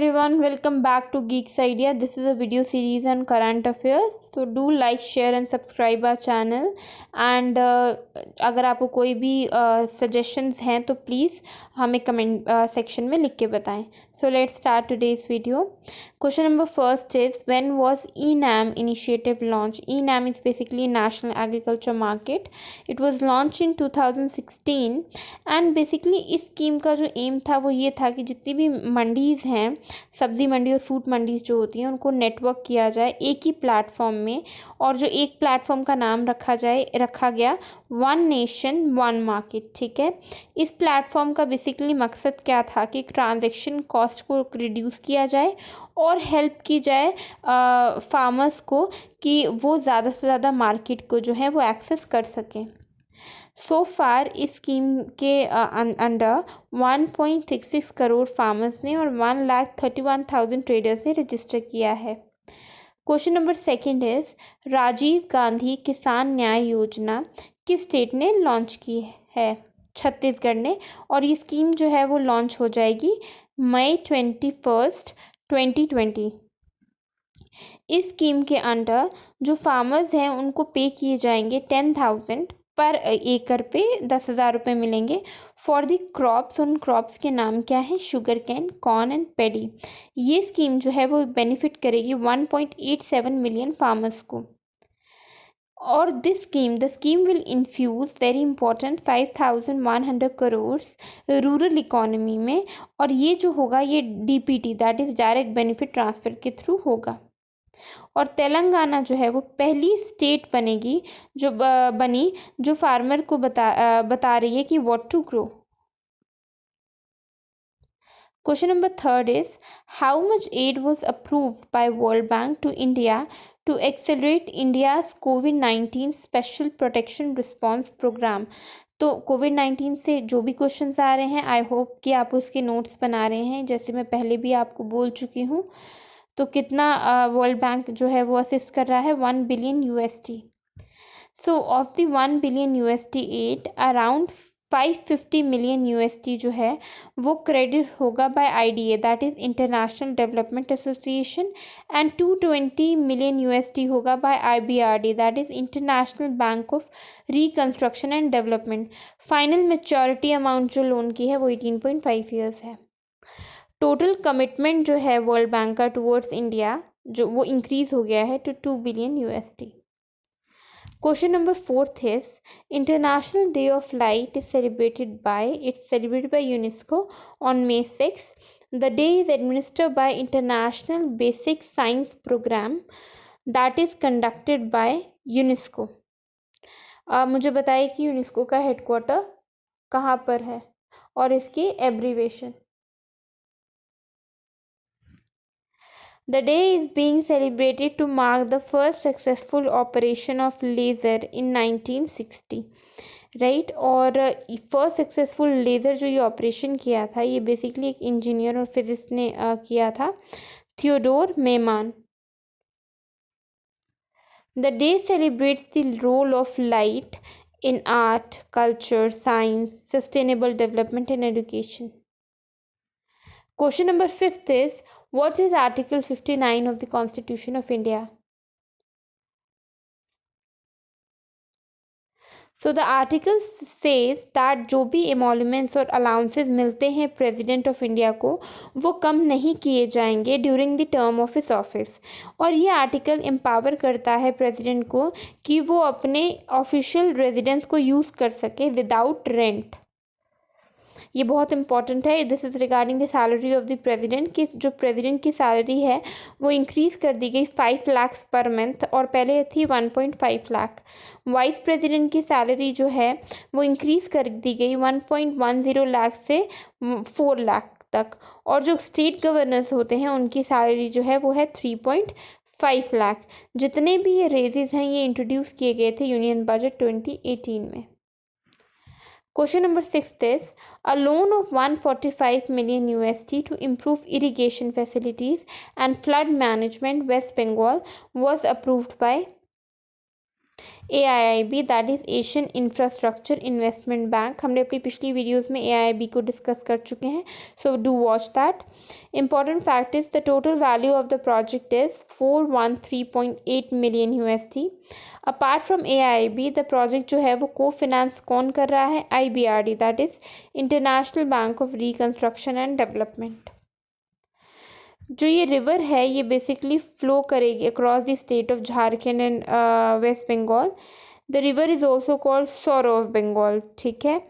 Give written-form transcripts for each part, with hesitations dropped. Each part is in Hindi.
Everyone, welcome back to Geeks Idea. This is a video series on current affairs. So do like, share and subscribe our channel. And अगर आपको कोई भी suggestions हैं तो please हमें comment section में लिख के बताएं. So let's start today's video. Question number first is, when was ENAM initiative launched? ENAM is basically National Agriculture Market. It was launched in 2016 and basically इस स्कीम का जो एम था वो ये था कि जितनी भी मंडीज़ हैं, सब्ज़ी मंडी और फ्रूट मंडीज़ जो होती हैं, उनको नेटवर्क किया जाए एक ही प्लेटफॉर्म में, और जो एक प्लेटफॉर्म का नाम रखा गया वन नेशन वन मार्केट. ठीक है, इस प्लेटफॉर्म का बेसिकली मकसद क्या था कि ट्रांजैक्शन कॉस्ट को रिड्यूस किया जाए और हेल्प की जाए फार्मर्स को कि वो ज़्यादा से ज़्यादा मार्केट को जो है वो एक्सेस कर सकें. सो फार इस स्कीम के अंडर 1.66 करोड़ फार्मर्स ने और 1,31,000 ट्रेडर्स ने रजिस्टर किया है. Question number second is, Rajiv Gandhi Kisan Nyay योजना किस स्टेट ने लॉन्च की है? छत्तीसगढ़ ने. और ये स्कीम जो है वो लॉन्च हो जाएगी मई 21, 2020. इस स्कीम के अंडर जो फार्मर्स हैं उनको पे किए जाएंगे 10,000 पर एकड़ पे 10,000 रुपये मिलेंगे फॉर द क्रॉप्स. उन क्रॉप्स के नाम क्या है? शुगर कैन, कॉर्न एंड पेडी. ये स्कीम जो है वो बेनिफिट करेगी 1.87 मिलियन फार्मर्स को. और the scheme will infuse very important 5,100 crore rural economy में. और ये जो होगा ये DPT that is direct benefit transfer के थ्रू होगा. और तेलंगाना जो है वो पहली स्टेट बनेगी जो फार्मर को बता रही है कि what to grow. Question number third is, how much aid was approved by world bank to India to accelerate India's covid special protection response programme. तो कोविड-19 से जो भी क्वेश्चंस आ रहे हैं, आई होप कि आप उसके नोट्स बना रहे हैं, जैसे मैं पहले भी आपको बोल चुकी हूँ. तो कितना वर्ल्ड बैंक जो है वो असिस्ट कर रहा है? 1 billion USD. So of the 1 billion USD aid, around 550 million USD जो है वो क्रेडिट होगा by IDA that is international development association, and 220 million USD होगा by IBRD that is international bank of reconstruction and development. Final maturity amount जो लोन की है वो 18.5 ईयर्स है. टोटल कमिटमेंट जो है वर्ल्ड बैंक का टुवर्ड्स इंडिया जो वो इंक्रीज़ हो गया है to 2 billion USD. Question number fourth is, international day of light is celebrated by UNESCO on May 6. The day is administered by international basic science programme that is conducted by UNESCO. मुझे बताइए कि यूनेस्को का हेडक्वार्टर कहाँ पर है और इसकी abbreviation. The day is being celebrated to mark the first successful operation of laser in 1960, right. और फर्स्ट सक्सेसफुल लेज़र जो ये ऑपरेशन किया था ये बेसिकली एक इंजीनियर और फिजिस्ट ने किया था, Theodore Maiman. The day celebrates the role of light in art, culture, science, sustainable development and education. Question number fifth is, what is Article 59 of the Constitution of India? So the article says that जो भी emoluments और allowances मिलते हैं प्रेसिडेंट ऑफ इंडिया को वो कम नहीं किए जाएंगे during the term of his office. और ये आर्टिकल एम्पावर करता है प्रेसिडेंट को कि वो अपने ऑफिशियल रेजिडेंस को यूज़ कर सके विदाउट रेंट. ये बहुत इंपॉर्टेंट है. This is regarding the salary of the president कि जो प्रेसिडेंट की सैलरी है वो इंक्रीज़ कर दी गई 5 लाख पर मंथ और पहले थी 1.5 लाख. वाइस प्रेसिडेंट की सैलरी जो है वो इंक्रीज़ कर दी गई 1.10 लाख से 4 लाख तक. और जो स्टेट गवर्नर्स होते हैं उनकी सैलरी जो है वो है 3.5 लाख. जितने भी ये रेजेस हैं ये इंट्रोड्यूस किए गए थे यूनियन बजट 2018 में. Question number 6 is, a loan of 145 million USD to improve irrigation facilities and flood management West Bengal was approved by AIIB that is Asian infrastructure investment bank. हमने अपनी पिछली वीडियोस में AIIB को डिस्कस कर चुके हैं, so do watch that. Important fact is the total value of the project is 413.8 million USD। Apart from AIIB the project जो है वो को फिनेंस कौन कर रहा है? IBRD that is international bank of reconstruction and development. जो ये रिवर है ये बेसिकली फ्लो करेगी across the state of Jharkhand and West Bengal. The river is also called sorrow of Bengal, ठीक है।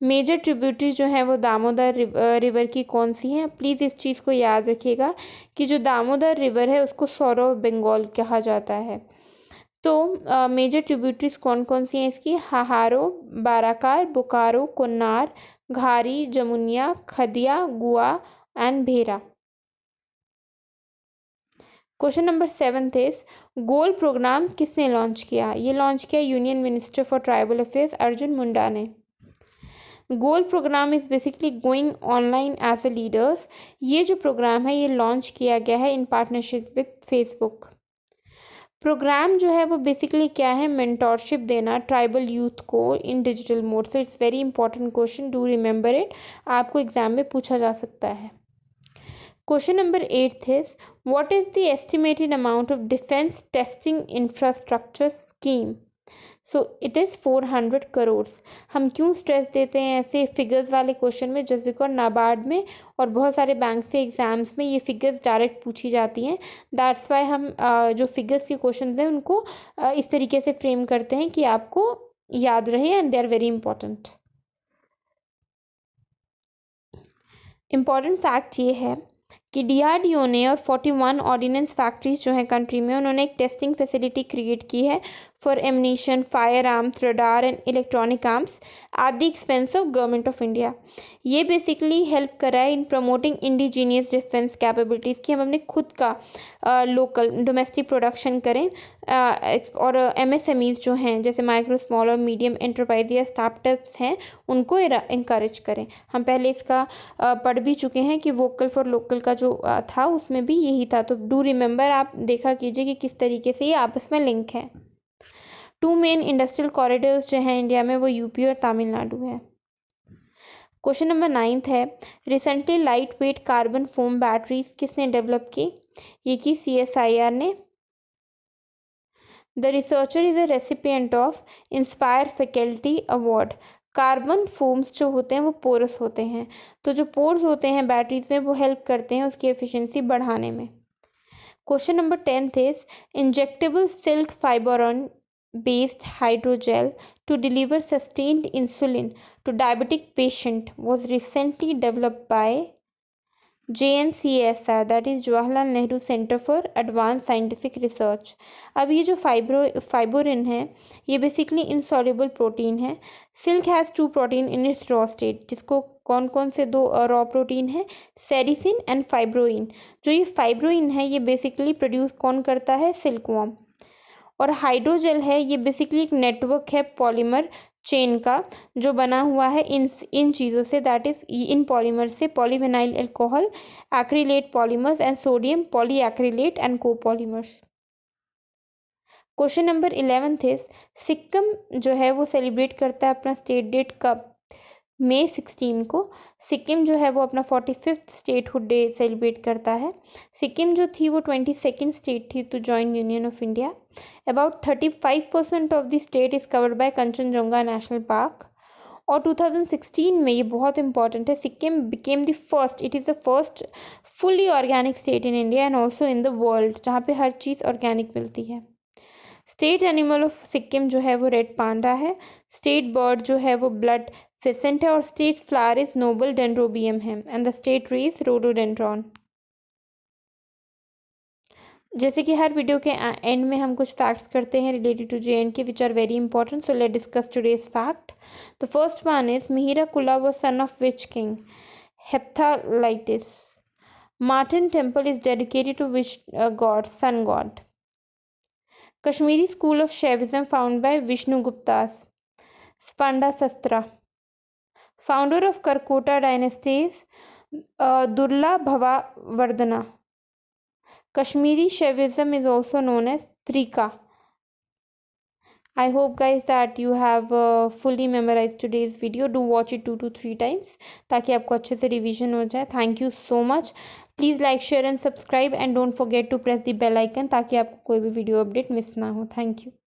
मेजर ट्रिब्यूटरी जो है वो दामोदर रिवर की कौन सी है? प्लीज़ इस चीज़ को याद रखिएगा कि जो दामोदर रिवर है उसको सौरो ऑफ बंगाल कहा जाता है। तो मेजर ट्रिब्यूटरीज कौन कौन सी हैं इसकी? हाहारो, बाराकार, बोकारो, कोन्नार, घारी, Jamunia, Khadia, Gua and Bhera. Question number 7 is GOAL programme किसने लॉन्च किया? ये लॉन्च किया union minister for tribal affairs Arjun Munda ने। GOAL programme is basically going online as a leaders. ये जो प्रोग्राम है ये लॉन्च किया गया है in partnership with Facebook. Programme जो है वो बेसिकली क्या है? मेंटोरशिप देना ट्राइबल यूथ को इन digital mode. So it's very important question, do remember it, आपको एग्जाम में पूछा जा सकता है। Question number 8 is what is the estimated amount of defense testing infrastructure scheme? So it is 400 crores। हम क्यों स्ट्रेस देते हैं ऐसे फिगर्स वाले क्वेश्चन में? जस्ट बिकॉज नाबार्ड में और बहुत सारे बैंक से एग्जाम्स में ये फिगर्स डायरेक्ट पूछी जाती हैं। दैट्स वाई हम जो फिगर्स के क्वेश्चन हैं उनको इस तरीके से फ्रेम करते हैं कि आपको याद रहे and they are very important. Important fact ये है कि DRDO ने और 41 ऑर्डिनेंस फैक्ट्रीज जो हैं कंट्री में उन्होंने एक टेस्टिंग फैसिलिटी क्रिएट की है for ammunition, firearms, radar and electronic arms at the expense of government of India. ये बेसिकली हेल्प करा है in promoting indigenous defence capabilities कि हम अपने खुद का लोकल डोमेस्टिक प्रोडक्शन करें और MSMEs जो हैं जैसे माइक्रो स्मॉल और मीडियम एंटरप्राइज या स्टार्टअप्स हैं उनको इंकरेज करें। हम पहले इसका पढ़ भी चुके हैं कि वोकल फॉर लोकल का जो था उसमें भी यही था। तो डू रिमेंबर, आप देखा कीजिए कि किस तरीके से ये आपस में लिंक है। 2 मेन इंडस्ट्रियल कॉरिडोर्स जो हैं इंडिया में वो यूपी और तमिलनाडु है। क्वेश्चन नंबर 9 है recently light weight carbon foam batteries किसने डेवलप की? ये की CSIR ने। The researcher is a recipient of inspire faculty award. Carbon foams जो होते हैं वो पोरस होते हैं, तो जो पोर्स होते हैं बैटरीज में वो हेल्प करते हैं उसकी एफिशिएंसी बढ़ाने में। Question number 10 is injectable silk fibroin based hydrogel to deliver sustained insulin to diabetic patient was recently developed by JNCSR that is Jawaharlal Nehru centre for advance scientific research. अब ये जो फाइब्रोइन है ये बेसिकली इनसॉल्युबल प्रोटीन है। Silk has 2 protein in its raw state, जिसको कौन कौन से 2 रॉ प्रोटीन है? Sericin and fibroin. जो ये फाइब्रोइन है ये बेसिकली प्रोड्यूस कौन करता है? सिल्कवॉर्म। और हाइड्रोजेल है ये बेसिकली एक नेटवर्क है पॉलीमर चेन का जो बना हुआ है इन चीज़ों से, दैट इज इन पॉलीमर से polyvinyl alcohol, acrylate polymers and sodium polyacrylate and copolymers. Question number 11 is Sikkim जो है वो सेलिब्रेट करता है अपना स्टेट डेट कब? May 16 को। सिक्किम जो है वो अपना 45th स्टेटहुड डे सेलिब्रेट करता है। सिक्किम जो थी वो 22nd स्टेट थी to join union of India. About 35% of the state is covered by Kanchenjunga national park. और 2016 में, ये बहुत इंपॉर्टेंट है, Sikkim became the first, it is the first fully organic state in India and also in the world जहाँ पे हर चीज़ ऑर्गेनिक मिलती है। स्टेट एनिमल ऑफ सिक्किम जो है वो रेड पांडा है। स्टेट बर्ड जो है वो ब्लड फिसेंट है और state flower is noble dendrobium है and the state tree is rhododendron. जैसे कि हर वीडियो के एंड में हम कुछ फैक्ट्स करते हैं related to JNK which are very important, so let discuss today's fact. The first one is Mihira Kula was son of which king? Hephthalites. Martand temple is dedicated to which god? Sun god. Kashmiri school of Shaivism founded by Vishnu Guptas. Spanda Sastra. Founder of Karkota dynasty is Durla Bhavavardhana. Kashmiri Shaivism is also known as Trika. I hope guys that you have fully memorized today's video. Do watch it 2 to 3 times ताकि आपको अच्छे से रिवीजन हो जाए. Thank you so much. Please like, share and subscribe and don't forget to press the bell icon ताकि आपको कोई भी वीडियो अपडेट मिस ना हो. Thank you.